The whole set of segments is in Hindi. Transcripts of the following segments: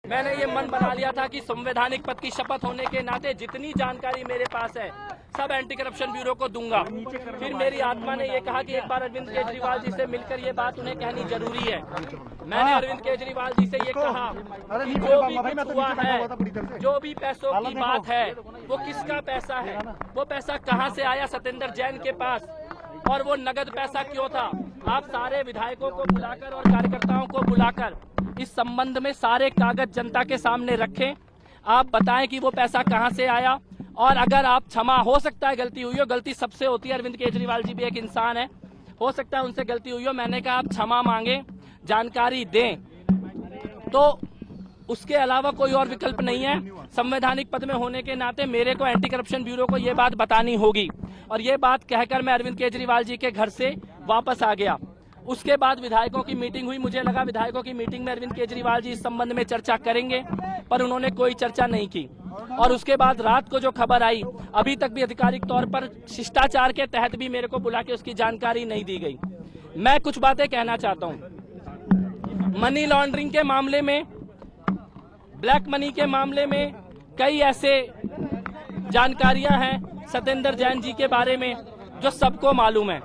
मैंने ये मन बना लिया था कि संवैधानिक पद की शपथ होने के नाते जितनी जानकारी मेरे पास है सब एंटी करप्शन ब्यूरो को दूंगा। फिर मेरी आत्मा ने ये कहा कि एक बार अरविंद केजरीवाल जी से मिलकर ये बात उन्हें कहनी जरूरी है। मैंने अरविंद केजरीवाल जी से ये कहा कि जो भी कुछ हुआ है, जो भी पैसों की बात है, वो किसका पैसा है, वो पैसा कहाँ से आया सत्येंद्र जैन के पास, और वो नगद पैसा क्यों था। आप सारे विधायकों को बुलाकर और कार्यकर्ताओं को बुलाकर इस संबंध में सारे कागज जनता के सामने रखें। आप बताएं कि वो पैसा कहां से आया, और अगर आप क्षमा, हो सकता है गलती हुई हो, गलती सबसे होती है, अरविंद केजरीवाल जी भी एक इंसान है, हो सकता है उनसे गलती हुई हो, मैंने कहा आप क्षमा मांगे, जानकारी दें, तो उसके अलावा कोई और विकल्प नहीं है। संवैधानिक पद में होने के नाते मेरे को एंटी करप्शन ब्यूरो को ये बात बतानी होगी, और ये बात कहकर मैं अरविंद केजरीवाल जी के घर से वापस आ गया। उसके बाद विधायकों की मीटिंग हुई, मुझे लगा विधायकों की मीटिंग में अरविंद केजरीवाल जी इस संबंध में चर्चा करेंगे, पर उन्होंने कोई चर्चा नहीं की। और उसके बाद रात को जो खबर आई, अभी तक भी आधिकारिक तौर पर शिष्टाचार के तहत भी मेरे को बुला के उसकी जानकारी नहीं दी गई। मैं कुछ बातें कहना चाहता हूं। मनी लॉन्ड्रिंग के मामले में, ब्लैक मनी के मामले में कई ऐसे जानकारियां हैं सत्येंद्र जैन जी के बारे में जो सबको मालूम है।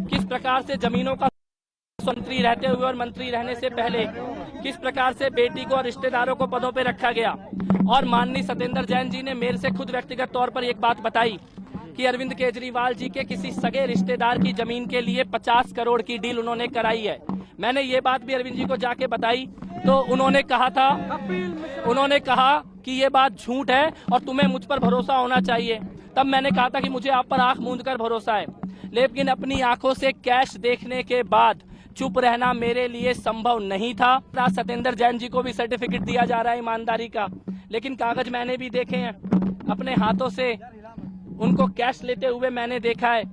किस प्रकार से जमीनों का मंत्री रहते हुए और मंत्री रहने से पहले किस प्रकार से बेटी को और रिश्तेदारों को पदों पे रखा गया। और माननीय सत्येंद्र जैन जी ने मेरे से खुद व्यक्तिगत तौर पर एक बात बताई कि अरविंद केजरीवाल जी के किसी सगे रिश्तेदार की जमीन के लिए 50 करोड़ की डील उन्होंने कराई है। मैंने ये बात भी अरविंद जी को जाके बताई, तो उन्होंने कहा कि ये बात झूठ है और तुम्हें मुझ पर भरोसा होना चाहिए। तब मैंने कहा था कि मुझे आप पर आंख मूंद कर भरोसा है, लेकिन अपनी आंखों से कैश देखने के बाद चुप रहना मेरे लिए संभव नहीं था। सत्येंद्र जैन जी को भी सर्टिफिकेट दिया जा रहा है ईमानदारी का, लेकिन कागज मैंने भी देखे हैं, अपने हाथों से उनको कैश लेते हुए मैंने देखा है।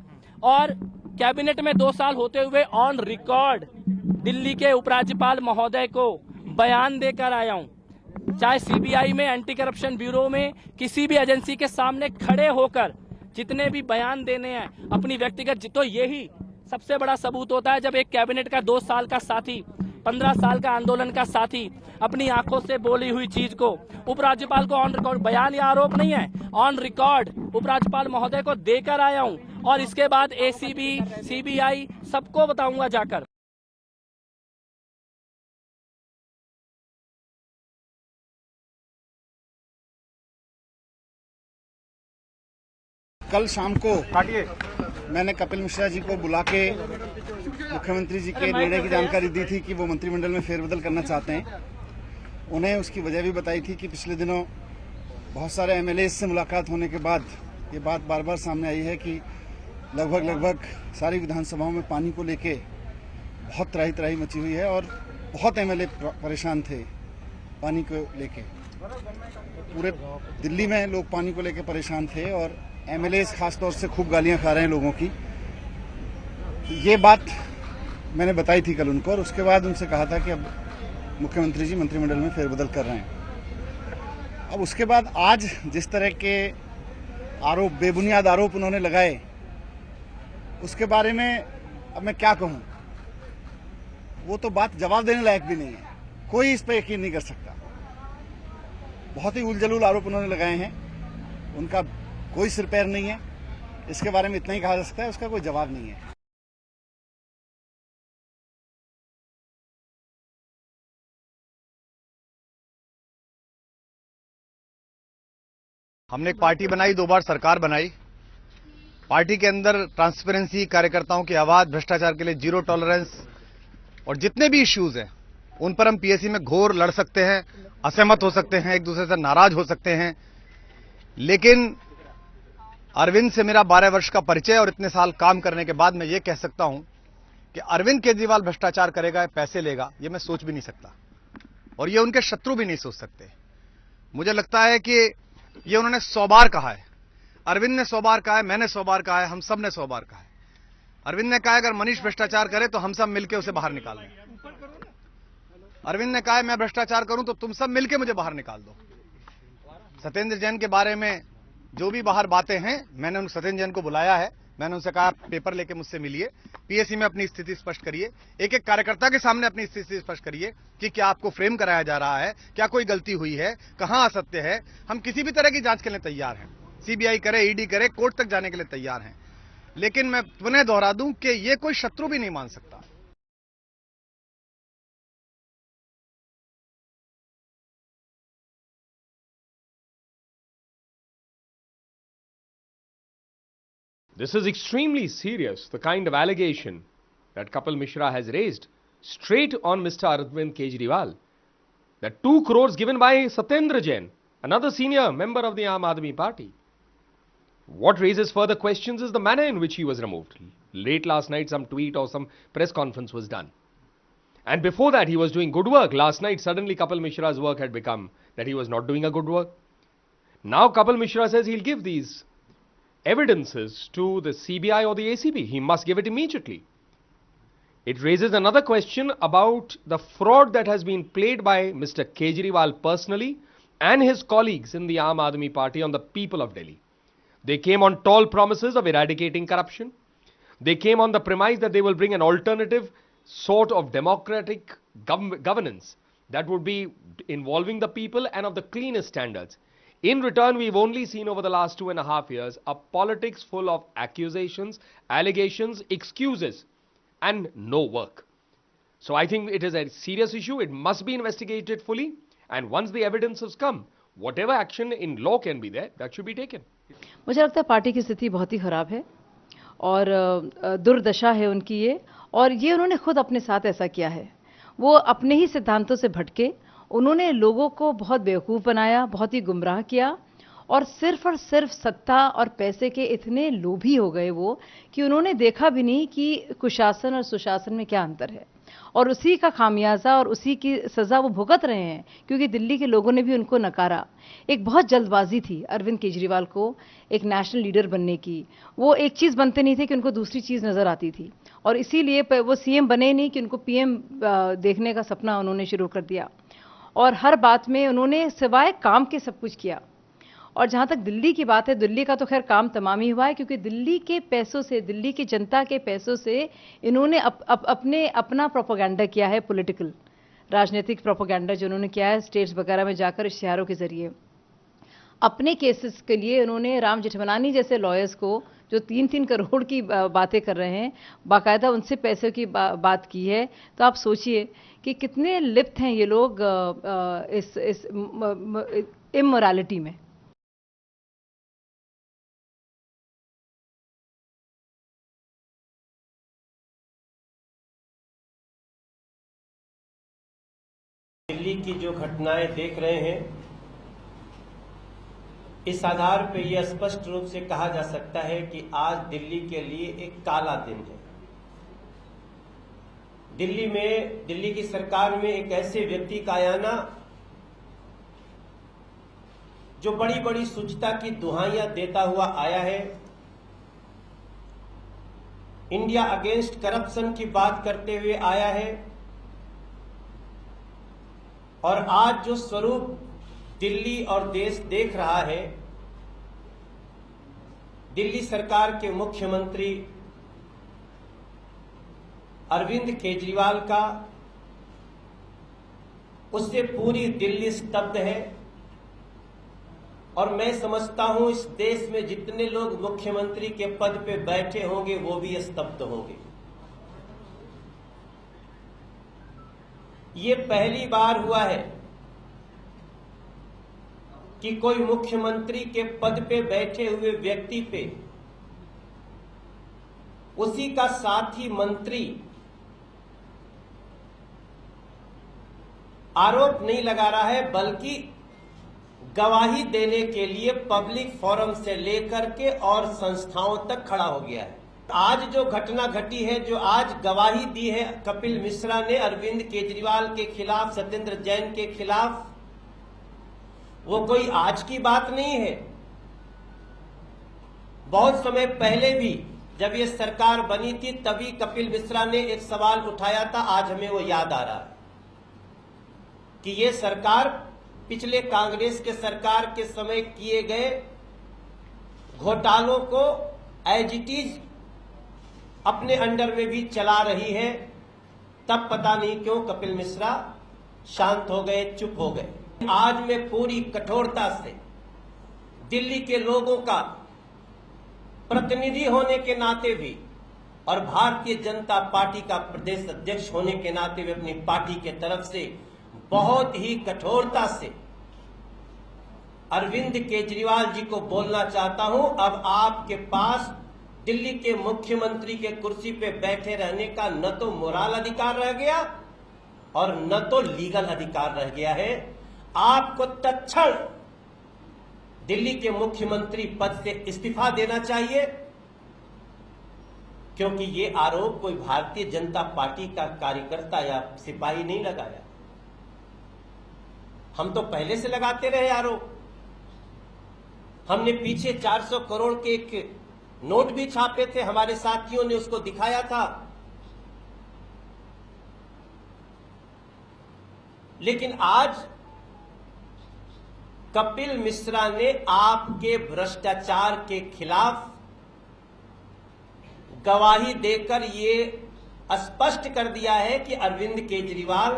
और कैबिनेट में 2 साल होते हुए ऑन रिकॉर्ड दिल्ली के उपराज्यपाल महोदय को बयान देकर आया हूं, चाहे सीबीआई में, एंटी करप्शन ब्यूरो में, किसी भी एजेंसी के सामने खड़े होकर जितने भी बयान देने हैं अपनी व्यक्तिगत, तो यही सबसे बड़ा सबूत होता है जब एक कैबिनेट का 2 साल का साथी, 15 साल का आंदोलन का साथी अपनी आंखों से बोली हुई चीज को उपराज्यपाल को ऑन रिकॉर्ड, बयान या आरोप नहीं है, ऑन रिकॉर्ड उपराज्यपाल महोदय को देकर आया हूं। और इसके बाद एसीबी, सीबीआई सबको बताऊंगा जाकर। कल शाम को मैंने कपिल मिश्रा जी को बुला के मुख्यमंत्री जी के निर्णय की जानकारी दी थी कि वो मंत्रिमंडल में फेरबदल करना चाहते हैं। उन्हें उसकी वजह भी बताई थी कि पिछले दिनों बहुत सारे एमएलए से मुलाकात होने के बाद ये बात बार बार सामने आई है कि लगभग सारी विधानसभाओं में पानी को लेके बहुत त्राही त्राही मची हुई है और बहुत एमएलए परेशान थे पानी को लेके। पूरे दिल्ली में लोग पानी को लेके परेशान थे और एमएलए खासतौर से खूब गालियां खा रहे हैं लोगों की। ये बात मैंने बताई थी कल उनको, और उसके बाद उनसे कहा था कि अब मुख्यमंत्री जी मंत्रिमंडल में फेरबदल कर रहे हैं। अब उसके बाद आज जिस तरह के आरोप, बेबुनियाद आरोप उन्होंने लगाए, उसके बारे में अब मैं क्या कहूं। वो तो बात जवाब देने लायक भी नहीं है, कोई इस पर यकीन नहीं कर सकता। बहुत ही उलझलूल आरोप उन्होंने लगाए हैं, उनका कोई सिर पैर नहीं है। इसके बारे में इतना ही कहा जा सकता है, उसका कोई जवाब नहीं है। हमने एक पार्टी बनाई, 2 बार सरकार बनाई। पार्टी के अंदर ट्रांसपेरेंसी, कार्यकर्ताओं की आवाज, भ्रष्टाचार के लिए जीरो टॉलरेंस, और जितने भी इश्यूज हैं उन पर हम पीएसी में घोर लड़ सकते हैं, असहमत हो सकते हैं, एक दूसरे से नाराज हो सकते हैं, लेकिन अरविंद से मेरा 12 वर्ष का परिचय और इतने साल काम करने के बाद मैं ये कह सकता हूं कि अरविंद केजरीवाल भ्रष्टाचार करेगा, पैसे लेगा, ये मैं सोच भी नहीं सकता, और ये उनके शत्रु भी नहीं सोच सकते। मुझे लगता है कि ये उन्होंने 100 बार कहा है, अरविंद ने 100 बार कहा है, मैंने 100 बार कहा है, हम सब ने 100 बार कहा है। अरविंद ने कहा अगर मनीष भ्रष्टाचार करे तो हम सब मिलकर उसे बाहर निकाल दें। अरविंद ने कहा मैं भ्रष्टाचार करूं तो तुम सब मिलकर मुझे बाहर निकाल दो। सत्येंद्र जैन के बारे में जो भी बाहर बातें हैं, मैंने उन सत्येंद्र जैन को बुलाया है, मैंने उनसे कहा पेपर लेके मुझसे मिलिए, पीएसी में अपनी स्थिति स्पष्ट करिए, एक एक कार्यकर्ता के सामने अपनी स्थिति स्पष्ट करिए कि क्या आपको फ्रेम कराया जा रहा है, क्या कोई गलती हुई है, कहां असत्य है। हम किसी भी तरह की जांच के लिए तैयार हैं, सीबीआई करे, ईडी करे, कोर्ट तक जाने के लिए तैयार हैं। लेकिन मैं पुनः दोहरा दूं कि ये कोई शत्रु भी नहीं मान सकता। This is extremely serious, the kind of allegation that Kapil Mishra has raised straight on Mr. Arvind Kejriwal. That 2 crores given by Satyendra Jain, another senior member of the Aam Aadmi Party. What raises further questions is the manner in which he was removed. Late last night, some tweet or some press conference was done. And before that, he was doing good work. Last night, suddenly Kapil Mishra's work had become that he was not doing a good work. Now Kapil Mishra says he'll give these evidences to the CBI or the ACB. He must give it immediately. It raises another question about the fraud that has been played by Mr. Kejriwal personally and his colleagues in the Aam Aadmi Party on the people of Delhi. They came on tall promises of eradicating corruption. They came on the premise that they will bring an alternative sort of democratic governance that would be involving the people and of the cleanest standards. In return, we've only seen over the last 2.5 years a politics full of accusations, allegations, excuses, and no work. So I think it is a serious issue. It must be investigated fully. And once the evidence has come, whatever action in law can be there, that should be taken. मुझे लगता है पार्टी की स्थिति बहुत ही खराब है और दुर्दशा है उनकी ये, और ये उन्होंने खुद अपने साथ ऐसा किया है। वो अपने ही सिद्धांतों से भटके, उन्होंने लोगों को बहुत बेवकूफ़ बनाया, बहुत ही गुमराह किया और सिर्फ सत्ता और पैसे के इतने लोभी हो गए वो कि उन्होंने देखा भी नहीं कि कुशासन और सुशासन में क्या अंतर है, और उसी का खामियाजा और उसी की सज़ा वो भुगत रहे हैं क्योंकि दिल्ली के लोगों ने भी उनको नकारा। एक बहुत जल्दबाजी थी अरविंद केजरीवाल को एक नेशनल लीडर बनने की। वो एक चीज़ बनते नहीं थे कि उनको दूसरी चीज़ नज़र आती थी, और इसीलिए वो सीएम बने नहीं कि उनको पीएम देखने का सपना उन्होंने शुरू कर दिया, और हर बात में उन्होंने सिवाय काम के सब कुछ किया। और जहाँ तक दिल्ली की बात है, दिल्ली का तो खैर काम तमाम ही हुआ है क्योंकि दिल्ली के पैसों से, दिल्ली की जनता के पैसों से इन्होंने अपना प्रोपेगेंडा किया है, पॉलिटिकल राजनीतिक प्रोपेगेंडा जो उन्होंने किया है स्टेट्स वगैरह में जाकर इश्तिहारों के ज़रिए। अपने केसेस के लिए उन्होंने राम जेठमलानी जैसे लॉयर्स को जो 3-3 करोड़ की बातें कर रहे हैं, बाकायदा उनसे पैसों की बात की है। तो आप सोचिए कि कितने लिप्त हैं ये लोग इस इमोरालिटी में। दिल्ली की जो घटनाएं देख रहे हैं, इस आधार पर यह स्पष्ट रूप से कहा जा सकता है कि आज दिल्ली के लिए एक काला दिन है। दिल्ली की सरकार में एक ऐसे व्यक्ति का आना जो बड़ी बड़ी शुचिता की दुहाइयां देता हुआ आया है, इंडिया अगेंस्ट करप्शन की बात करते हुए आया है, और आज जो स्वरूप दिल्ली और देश देख रहा है, दिल्ली सरकार के मुख्यमंत्री अरविंद केजरीवाल का, उससे पूरी दिल्ली स्तब्ध है। और मैं समझता हूं इस देश में जितने लोग मुख्यमंत्री के पद पे बैठे होंगे वो भी स्तब्ध होंगे। ये पहली बार हुआ है कि कोई मुख्यमंत्री के पद पे बैठे हुए व्यक्ति पे उसी का साथी मंत्री आरोप नहीं लगा रहा है, बल्कि गवाही देने के लिए पब्लिक फोरम से लेकर के और संस्थाओं तक खड़ा हो गया है। आज जो घटना घटी है, जो आज गवाही दी है कपिल मिश्रा ने अरविंद केजरीवाल के खिलाफ, सत्येंद्र जैन के खिलाफ, वो कोई आज की बात नहीं है। बहुत समय पहले भी जब ये सरकार बनी थी तभी कपिल मिश्रा ने एक सवाल उठाया था, आज हमें वो याद आ रहा है कि ये सरकार पिछले कांग्रेस के सरकार के समय किए गए घोटालों को एज इट इज अपने अंडर में भी चला रही है, तब पता नहीं क्यों कपिल मिश्रा शांत हो गए, चुप हो गए। आज मैं पूरी कठोरता से दिल्ली के लोगों का प्रतिनिधि होने के नाते भी और भारतीय जनता पार्टी का प्रदेश अध्यक्ष होने के नाते भी अपनी पार्टी के तरफ से बहुत ही कठोरता से अरविंद केजरीवाल जी को बोलना चाहता हूं, अब आपके पास दिल्ली के मुख्यमंत्री के कुर्सी पे बैठे रहने का न तो मोरल अधिकार रह गया और न तो लीगल अधिकार रह गया है। आपको तत्क्षण दिल्ली के मुख्यमंत्री पद से इस्तीफा देना चाहिए, क्योंकि ये आरोप कोई भारतीय जनता पार्टी का कार्यकर्ता या सिपाही नहीं लगाया। हम तो पहले से लगाते रहे आरोप। हमने पीछे 400 करोड़ के एक नोट भी छापे थे, हमारे साथियों ने उसको दिखाया था। लेकिन आज कपिल मिश्रा ने आपके भ्रष्टाचार के खिलाफ गवाही देकर ये स्पष्ट कर दिया है कि अरविंद केजरीवाल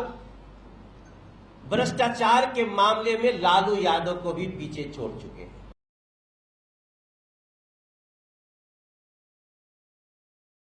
भ्रष्टाचार के मामले में लालू यादव को भी पीछे छोड़ चुके हैं।